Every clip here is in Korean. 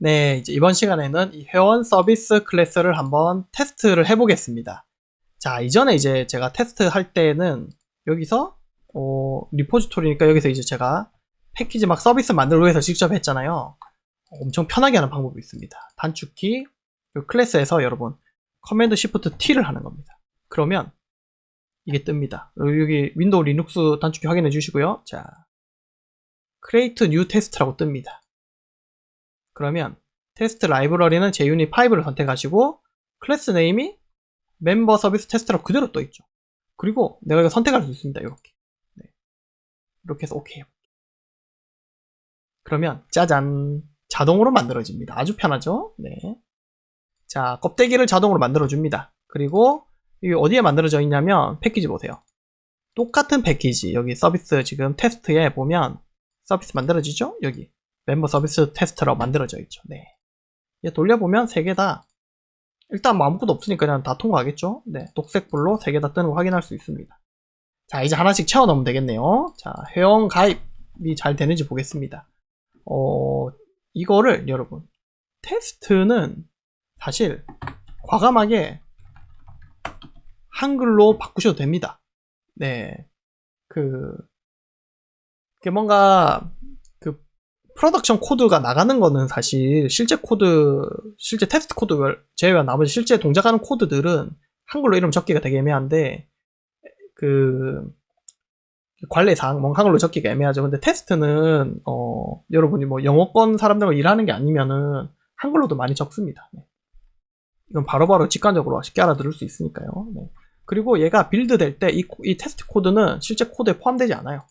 네, 이제 이번 시간에는 이 회원 서비스 클래스를 한번 테스트를 해보겠습니다. 자, 이전에 이제 제가 테스트 할 때는 여기서 리포지토리니까 여기서 이제 제가 패키지 막 서비스 만들기 위해서 직접 했잖아요. 엄청 편하게 하는 방법이 있습니다. 단축키 클래스에서 여러분 커맨드 시프트 T를 하는 겁니다. 그러면 이게 뜹니다. 여기 윈도우 리눅스 단축키 확인해 주시고요. 자, create new test라고 뜹니다. 그러면 테스트 라이브러리는 JUnit5를 선택하시고 클래스 네임이 멤버 서비스 테스트라고 그대로 떠있죠. 그리고 내가 이거 선택할 수 있습니다. 이렇게. 네. 이렇게 해서 OK. 그러면 짜잔, 자동으로 만들어집니다. 아주 편하죠? 네. 자, 껍데기를 자동으로 만들어줍니다. 그리고 이게 어디에 만들어져 있냐면 패키지 보세요. 똑같은 패키지, 여기 서비스 지금 테스트에 보면 서비스 만들어지죠? 여기 멤버 서비스 테스트라고 만들어져 있죠. 네. 돌려보면 3개 다 일단 뭐 아무것도 없으니까 그냥 다 통과하겠죠. 네, 녹색불로 3개 다 뜨는 거 확인할 수 있습니다. 자, 이제 하나씩 채워 넣으면 되겠네요. 자, 회원 가입이 잘 되는지 보겠습니다. 이거를 여러분 테스트는 사실 과감하게 한글로 바꾸셔도 됩니다. 네, 그게 뭔가 프로덕션 코드가 나가는 거는 사실 실제 테스트 코드 제외한 나머지 실제 동작하는 코드들은 한글로 이름 적기가 되게 애매한데, 관례상 뭔가 한글로 적기가 애매하죠. 근데 테스트는, 여러분이 뭐 영어권 사람들과 일하는 게 아니면은 한글로도 많이 적습니다. 네. 이건 바로바로 직관적으로 쉽게 알아들을 수 있으니까요. 네. 그리고 얘가 빌드 될 때 이 테스트 코드는 실제 코드에 포함되지 않아요.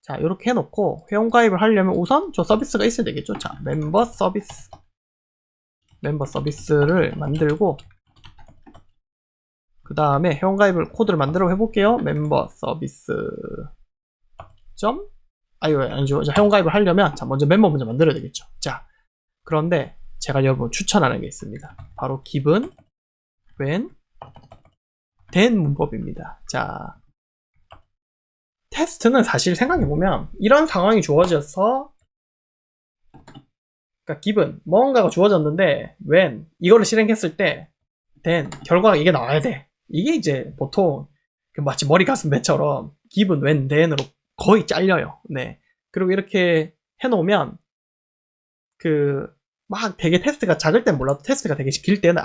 자, 이렇게 해놓고 회원가입을 하려면 우선 저 서비스가 있어야 되겠죠. 자, 멤버 서비스를 만들고 그 다음에 회원가입을 코드를 만들어 해볼게요. 멤버 서비스 아니죠. 회원가입을 하려면 자, 먼저 멤버 먼저 만들어야 되겠죠. 자, 그런데 제가 여러분 추천하는 게 있습니다. 바로 given when then 문법입니다. 자, 테스트는 사실 생각해보면 이런 상황이 주어져서, 그러니까 given 뭔가가 주어졌는데 when 이거를 실행했을 때 then 결과가 이게 나와야 돼. 이게 이제 보통 마치 머리 가슴 배처럼 given when then으로 거의 잘려요. 네. 그리고 이렇게 해놓으면 막 되게 테스트가 작을 땐 몰라도 테스트가 되게 길 때는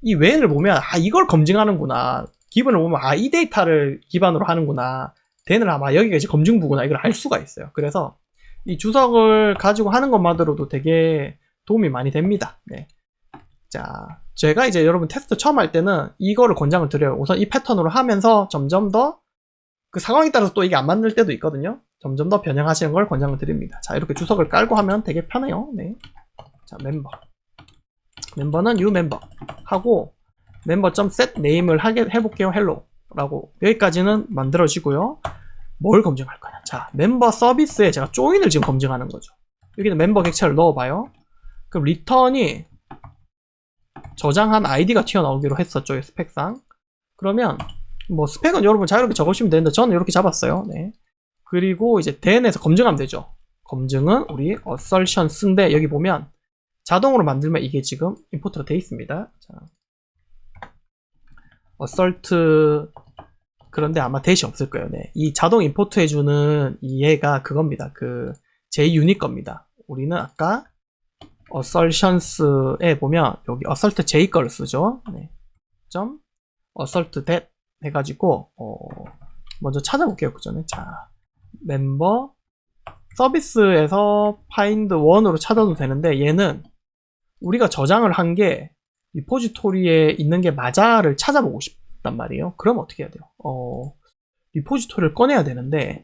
이 when을 보면 이걸 검증하는구나. given을 보면 이 데이터를 기반으로 하는구나. then을 아마 여기가 이제 검증부구나, 이걸 알 수가 있어요. 그래서 이 주석을 가지고 하는 것만으로도 되게 도움이 많이 됩니다. 네. 자, 제가 이제 여러분 테스트 처음 할 때는 이거를 권장을 드려요. 우선 이 패턴으로 하면서 점점 더 그 상황에 따라서 또 이게 안 맞는 때도 있거든요. 점점 더 변형하시는 걸 권장을 드립니다. 자, 이렇게 주석을 깔고 하면 되게 편해요. 네. 자, 멤버는 new member 하고 member.set name을 해볼게요. hello 라고. 여기까지는 만들어지고요. 뭘 검증할 거냐. 자, 멤버 서비스에 제가 조인을 지금 검증하는 거죠. 여기는 멤버 객체를 넣어봐요. 그럼 리턴이 저장한 아이디가 튀어나오기로 했었죠. 스펙상. 그러면 뭐 스펙은 여러분 자유롭게 적으시면 되는데 저는 이렇게 잡았어요. 네. 그리고 이제 then에서 검증하면 되죠. 검증은 우리 assertions인데 여기 보면 자동으로 만들면 이게 지금 임포트가 되어 있습니다. 자, assert, 그런데 아마 대시 없을 거예요. 네. 이 자동 임포트 해주는 얘가 그겁니다. JUnit 겁니다. 우리는 아까 assertions에 보면 여기 assert J 거를 쓰죠. 네. assert that 해가지고 먼저 찾아볼게요. 그 전에. 자, 멤버 서비스에서 find one으로 찾아도 되는데 얘는 우리가 저장을 한 게 리포지토리에 있는 게 맞아를 찾아보고 싶단 말이에요. 그럼 어떻게 해야 돼요? 리포지토리를 꺼내야 되는데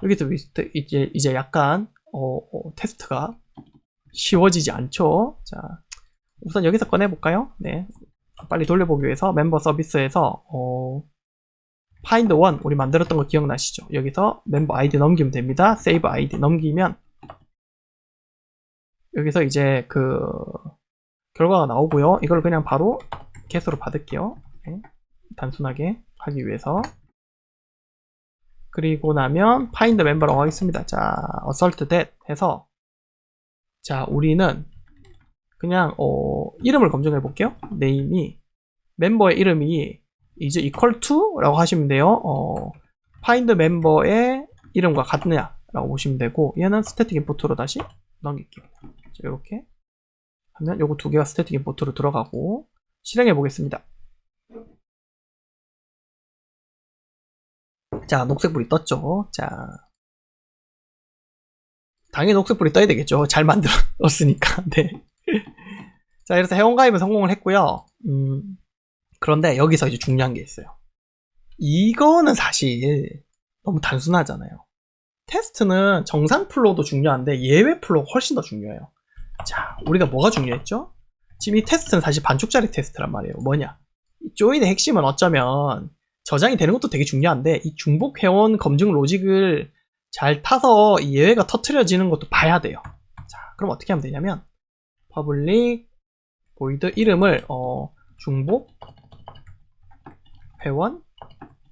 여기서 이제 약간 테스트가 쉬워지지 않죠. 자, 우선 여기서 꺼내볼까요? 네, 빨리 돌려보기 위해서 멤버 서비스에서 find one 우리 만들었던 거 기억나시죠? 여기서 멤버 아이디 넘기면 됩니다. save 아이디 넘기면 여기서 이제 결과가 나오고요. 이걸 그냥 바로 get으로 받을게요. 네. 단순하게 하기 위해서. 그리고 나면 find member라고 하겠습니다. 자, assert that 해서 자, 우리는 그냥 이름을 검증해 볼게요. 네임이 멤버의 이름이 이제 equal to 라고 하시면 돼요. find 멤버의 이름과 같느냐 라고 보시면 되고, 얘는 스태틱 임포트로 다시 넘길게요. 자, 이렇게 하면 요거 두 개가 스태틱 임포트로 들어가고 실행해 보겠습니다. 자, 녹색불이 떴죠. 자, 당연히 녹색불이 떠야 되겠죠. 잘 만들었으니까. 네. 자, 이래서 회원가입은 성공을 했고요. 그런데 여기서 이제 중요한 게 있어요. 이거는 사실 너무 단순하잖아요. 테스트는 정상 플로우도 중요한데 예외 플로우가 훨씬 더 중요해요. 자, 우리가 뭐가 중요했죠? 지금 이 테스트는 사실 반쪽짜리 테스트란 말이에요. 뭐냐? 조인의 핵심은 어쩌면 저장이 되는 것도 되게 중요한데 이 중복 회원 검증 로직을 잘 타서 이 예외가 터트려지는 것도 봐야 돼요. 자, 그럼 어떻게 하면 되냐면 public void 이름을 중복 회원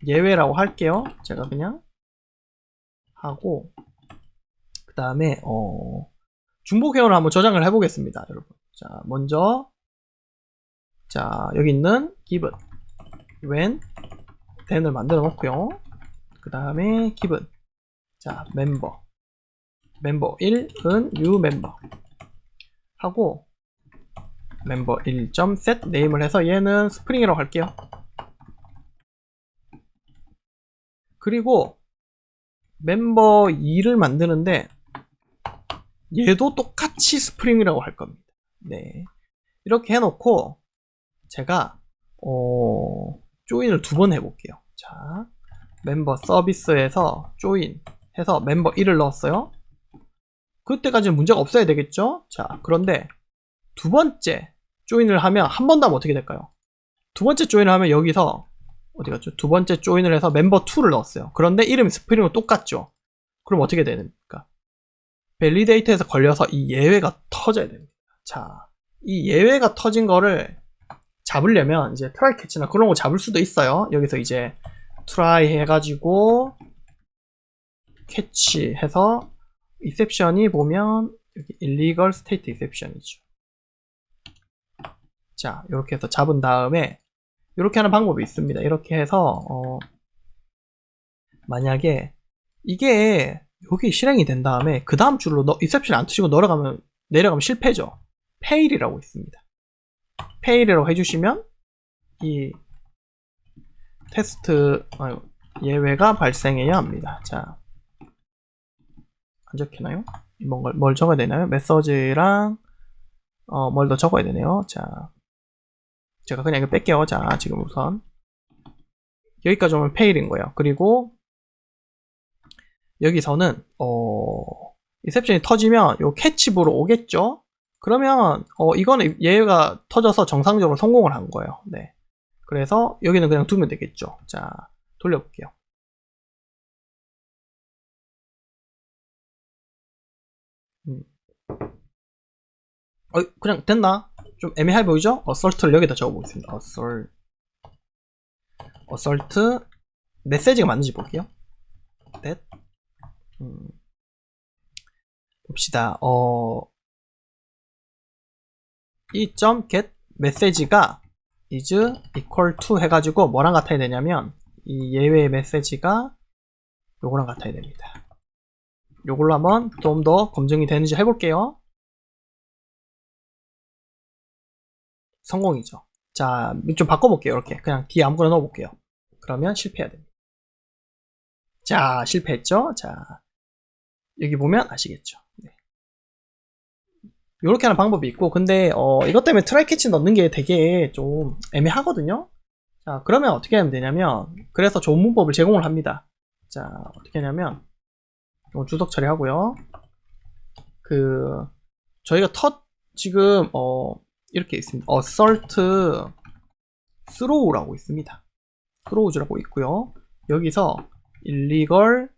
예외라고 할게요. 제가 그냥 하고 그 다음에 중복 회원을 한번 저장을 해보겠습니다, 여러분. 자, 먼저 자, 여기 있는 given when then을 만들어 놓고요. 그 다음에 given 자, member 1은 new member 하고 member 1.set name을 해서 얘는 스프링이라고 할게요. 그리고 member 2를 만드는데 얘도 똑같이 스프링이라고 할 겁니다. 네, 이렇게 해놓고 제가 조인을 두 번 해볼게요. 자, 멤버 서비스에서 조인 해서 멤버 1을 넣었어요. 그때까지는 문제가 없어야 되겠죠? 자, 그런데 두 번째 조인을 하면 한 번 더 하면 어떻게 될까요? 두 번째 조인을 하면 여기서 어디 갔죠? 두 번째 조인을 해서 멤버 2를 넣었어요. 그런데 이름이 스프링으로 똑같죠? 그럼 어떻게 됩니까? 밸리데이터에서 걸려서 이 예외가 터져야 됩니다. 자, 이 예외가 터진 거를 잡으려면 이제 트라이 캐치나 그런 거 잡을 수도 있어요. 여기서 이제 트라이 해가지고 캐치 해서 exception이 보면 여기 illegal state exception이죠. 자, 이렇게 해서 잡은 다음에 이렇게 하는 방법이 있습니다. 이렇게 해서 만약에 이게 여기 실행이 된 다음에 그 다음 줄로 exception 안 트시고 내려가면 실패죠. fail이라고 있습니다. fail이라고 해주시면 이 테스트 예외가 발생해야 합니다. 자, 안 적히나요? 뭘 적어야 되나요? 메시지랑 뭘 더 적어야 되네요. 자, 제가 그냥 이거 뺄게요. 자, 지금 우선 여기까지 오면 fail인 거예요. 그리고 여기서는 리셉션이 터지면 요 캐치부로 오겠죠? 그러면 이거는 예외가 터져서 정상적으로 성공을 한 거예요. 네. 그래서 여기는 그냥 두면 되겠죠. 자, 돌려볼게요. 그냥 됐나? 좀 애매해 보이죠? assault를 여기다 적어보겠습니다. assault 메시지가 맞는지 볼게요. that 봅시다. 이 .get 메시지가 is equal to 해가지고 뭐랑 같아야 되냐면 이 예외의 메시지가 요거랑 같아야 됩니다. 요걸로 한번 좀 더 검증이 되는지 해볼게요. 성공이죠. 자, 좀 바꿔볼게요. 이렇게 그냥 뒤에 아무거나 넣어볼게요. 그러면 실패해야 됩니다. 자, 실패했죠? 자, 여기 보면 아시겠죠? 네. 이렇게 하는 방법이 있고, 근데 이것 때문에 트라이 캐치 넣는 게 되게 좀 애매하거든요. 자, 그러면 어떻게 하면 되냐면, 그래서 좋은 문법을 제공을 합니다. 자, 어떻게 하냐면 이거 주석 처리하고요. 저희가 지금 이렇게 있습니다. assault throw라고 있습니다. throws라고 있고요. 여기서 illegal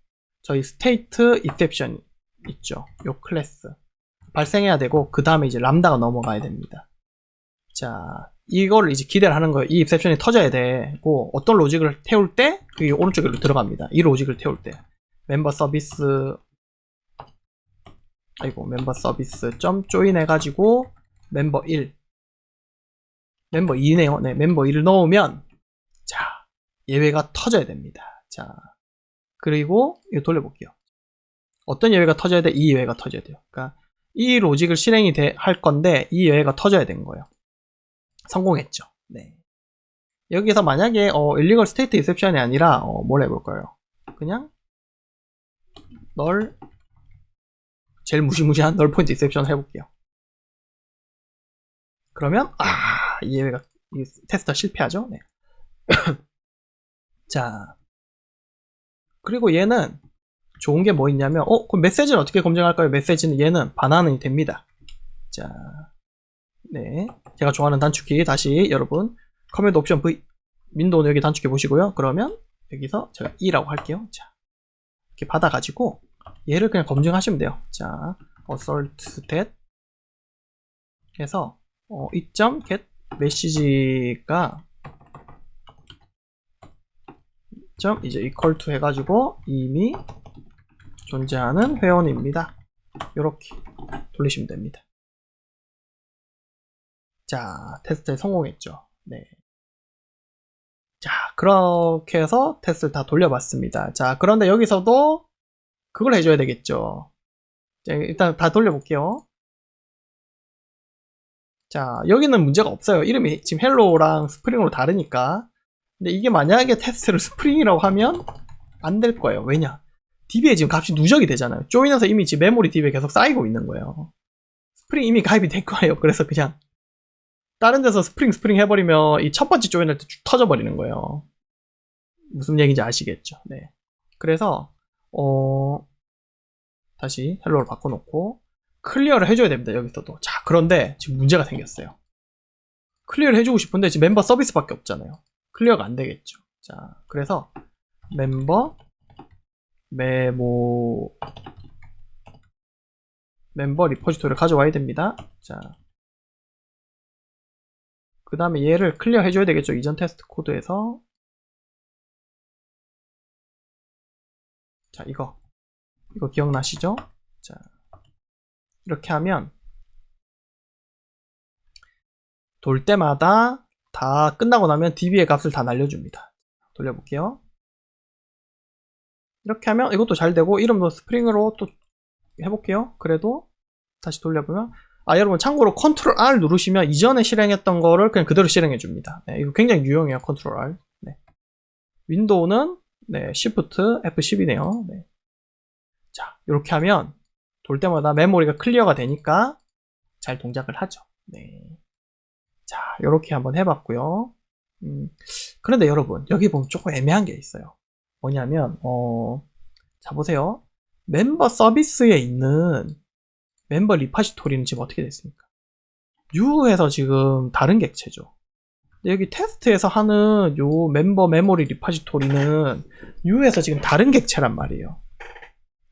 저희 state exception 있죠. 요 클래스 발생해야 되고 그 다음에 이제 람다가 넘어가야 됩니다. 자, 이거를 이제 기대를 하는 거예요. 이 exception이 터져야 되고 어떤 로직을 태울 때 그게 오른쪽으로 들어갑니다. 이 로직을 태울 때 멤버 서비스 아이고, 멤버 서비스 점 조인 해가지고 멤버 1, 멤버 2네요. 네, 멤버 1을 넣으면 자, 예외가 터져야 됩니다. 자, 그리고 이거 돌려볼게요. 어떤 예외가 터져야 돼? 이 예외가 터져야 돼요. 그러니까 이 로직을 실행이 할 건데 이 예외가 터져야 되는 거예요. 성공했죠. 네. 여기서 만약에 일리걸 스테이트 인셉션이 아니라 뭘 해볼까요? 그냥 널 제일 무시무시한 널 포인트 인셉션 해볼게요. 그러면 이 예외가 이 테스트가 실패하죠. 네. 자, 그리고 얘는 좋은 게 뭐 있냐면 그럼 메시지는 어떻게 검증할까요? 메시지는 얘는 반환이 됩니다. 자, 네, 제가 좋아하는 단축키 다시 여러분 커맨드 옵션 V 윈도우는 여기 단축키 보시고요. 그러면 여기서 제가 E라고 할게요. 자, 이렇게 받아가지고 얘를 그냥 검증하시면 돼요. 자, assert that 해서 get 메시지가 점 이제 equal to 해가지고 이미 존재하는 회원입니다. 이렇게 돌리시면 됩니다. 자, 테스트에 성공했죠. 네. 자, 그렇게 해서 테스트를 다 돌려봤습니다. 자, 그런데 여기서도 그걸 해줘야 되겠죠. 자, 일단 다 돌려볼게요. 자, 여기는 문제가 없어요. 이름이 지금 헬로랑 스프링으로 다르니까. 근데 이게 만약에 테스트를 스프링이라고 하면 안 될 거예요. 왜냐? DB에 지금 값이 누적이 되잖아요. 조인해서 이미 지금 메모리 DB에 계속 쌓이고 있는 거예요. 스프링 이미 가입이 된 거예요. 그래서 그냥 다른 데서 스프링 해버리면 이 첫 번째 조인할 때 쭉 터져버리는 거예요. 무슨 얘기인지 아시겠죠? 네. 그래서 다시 헬로를 바꿔놓고 클리어를 해줘야 됩니다. 여기서도. 자, 그런데 지금 문제가 생겼어요. 클리어를 해주고 싶은데 지금 멤버 서비스밖에 없잖아요. 클리어가 안 되겠죠. 자, 그래서 멤버 리포지토리를 가져와야 됩니다. 자, 그 다음에 얘를 클리어 해줘야 되겠죠. 이전 테스트 코드에서. 자, 이거 기억나시죠? 자, 이렇게 하면 돌 때마다 다 끝나고 나면 DB의 값을 다 날려줍니다. 돌려볼게요. 이렇게 하면 이것도 잘 되고 이름도 스프링으로 또 해볼게요. 그래도 다시 돌려보면 여러분 참고로 컨트롤 R 누르시면 이전에 실행했던 거를 그냥 그대로 실행해 줍니다. 네, 이거 굉장히 유용해요. 컨트롤 R. 네. 윈도우는 네, Shift F10이네요. 네. 자, 이렇게 하면 돌 때마다 메모리가 클리어가 되니까 잘 동작을 하죠. 네. 자, 이렇게 한번 해봤고요. 그런데 여러분 여기 보면 조금 애매한 게 있어요. 뭐냐면 자, 보세요. 멤버 서비스에 있는 멤버 리파지토리는 지금 어떻게 됐습니까? U에서 지금 다른 객체죠. 여기 테스트에서 하는 요 멤버 메모리 리파지토리는 U에서 지금 다른 객체란 말이에요.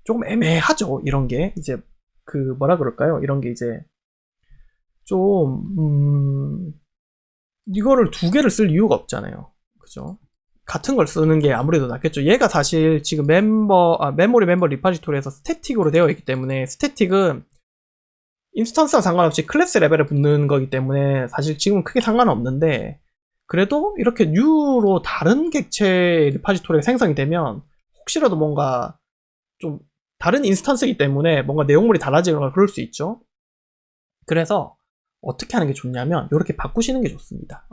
조금 애매하죠. 이런 게 이제 그 뭐라 그럴까요? 이런 게 이제 좀 이거를 두 개를 쓸 이유가 없잖아요. 그죠? 같은 걸 쓰는 게 아무래도 낫겠죠. 얘가 사실 지금 메모리 멤버 리파지토리에서 스태틱으로 되어 있기 때문에 스태틱은 인스턴스와 상관없이 클래스 레벨에 붙는 거기 때문에 사실 지금은 크게 상관은 없는데 그래도 이렇게 U로 다른 객체 리파지토리가 생성이 되면 혹시라도 뭔가 좀 다른 인스턴스이기 때문에 뭔가 내용물이 달라지거나 그럴 수 있죠. 그래서 어떻게 하는 게 좋냐면 이렇게 바꾸시는 게 좋습니다.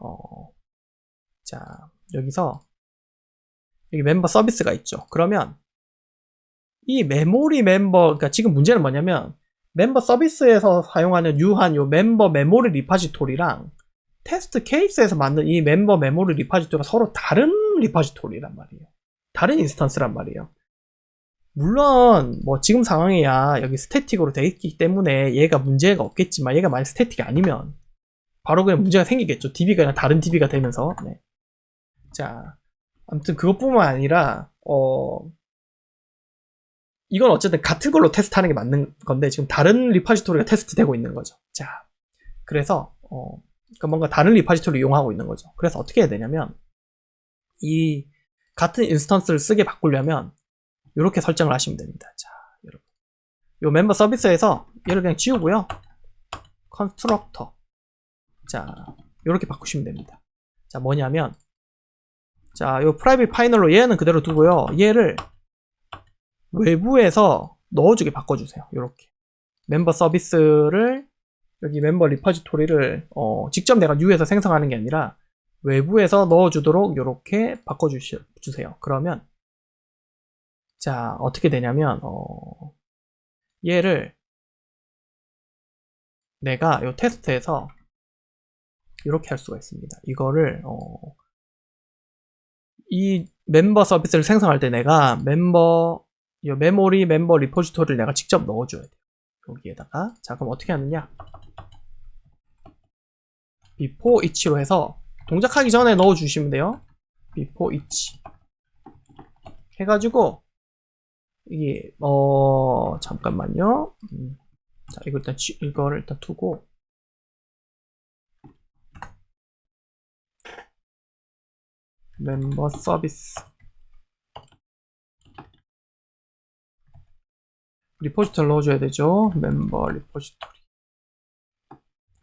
자, 여기서 여기 멤버 서비스가 있죠. 그러면 이 메모리 그러니까 지금 문제는 뭐냐면 멤버 서비스에서 사용하는 유한 요 멤버 메모리 리파지토리랑 테스트 케이스에서 만든 이 멤버 메모리 리파지토리가 서로 다른 리파지토리란 말이에요. 다른 인스턴스란 말이에요. 물론 뭐 지금 상황이야 여기 스태틱으로 되어 있기 때문에 얘가 문제가 없겠지만 얘가 만약 스태틱이 아니면 바로 그냥 문제가 생기겠죠. DB가 그냥 다른 DB가 되면서. 네. 자, 아무튼 그것뿐만 아니라 이건 어쨌든 같은 걸로 테스트하는 게 맞는 건데 지금 다른 리파지토리가 테스트되고 있는 거죠. 자, 그래서 그러니까 뭔가 다른 리파지토리를 이용하고 있는 거죠. 그래서 어떻게 해야 되냐면 이 같은 인스턴스를 쓰게 바꾸려면 이렇게 설정을 하시면 됩니다. 자, 여러분 요 멤버 서비스에서 얘를 그냥 지우고요. 컨스트럭터. 자, 요렇게 바꾸시면 됩니다. 자, 뭐냐면, 자, 요 프라이빗 파이널로 얘는 그대로 두고요. 얘를 외부에서 넣어주게 바꿔주세요. 요렇게. 멤버 서비스를, 여기 멤버 리퍼지토리를, 직접 내가 U에서 생성하는 게 아니라, 외부에서 넣어주도록 요렇게 바꿔주세요. 그러면, 자, 어떻게 되냐면, 얘를 내가 요 테스트에서 이렇게 할 수가 있습니다. 이거를 이 멤버 서비스를 생성할 때 내가 이 메모리 멤버 리포지토리를 내가 직접 넣어줘야 돼요. 여기에다가 자 그럼 어떻게 하느냐? before each로 해서 동작하기 전에 넣어주시면 돼요. before each 해가지고 이게 잠깐만요. 자 이거를 일단 두고 멤버 서비스 리포지토리 넣어줘야 되죠. 멤버 리포지토리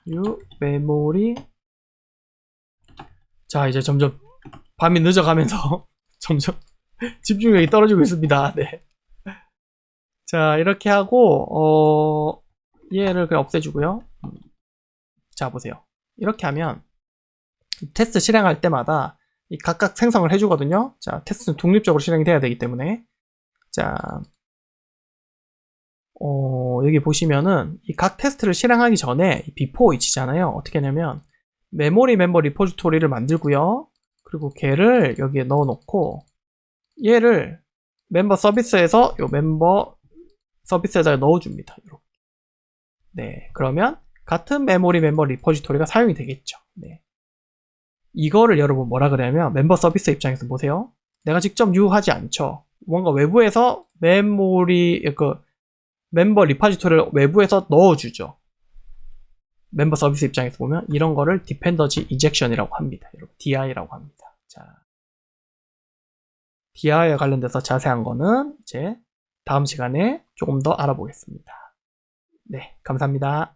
유 메모리. 자 이제 점점 밤이 늦어가면서 점점 집중력이 떨어지고 있습니다. 네. 자 이렇게 하고 얘를 그냥 없애주고요. 자 보세요. 이렇게 하면 테스트 실행할 때마다 이 각각 생성을 해주거든요. 자 테스트는 독립적으로 실행이 돼야 되기 때문에 자 여기 보시면은 이 각 테스트를 실행하기 전에 before each잖아요. 어떻게 하냐면 메모리 멤버 리포지토리를 만들고요. 그리고 걔를 여기에 넣어 놓고 얘를 멤버 서비스에서 요 멤버 서비스에다 넣어줍니다. 이렇게. 네, 그러면 같은 메모리 멤버 리포지토리가 사용이 되겠죠. 네. 이거를 여러분 뭐라 그러냐면 멤버 서비스 입장에서 보세요. 내가 직접 유하지 않죠. 뭔가 외부에서 멤버 리포지토리를 외부에서 넣어주죠. 멤버 서비스 입장에서 보면 이런 거를 디펜던시 인젝션이라고 합니다. 여러분, DI라고 합니다. 자, DI에 관련돼서 자세한 거는 이제 다음 시간에 조금 더 알아보겠습니다. 네, 감사합니다.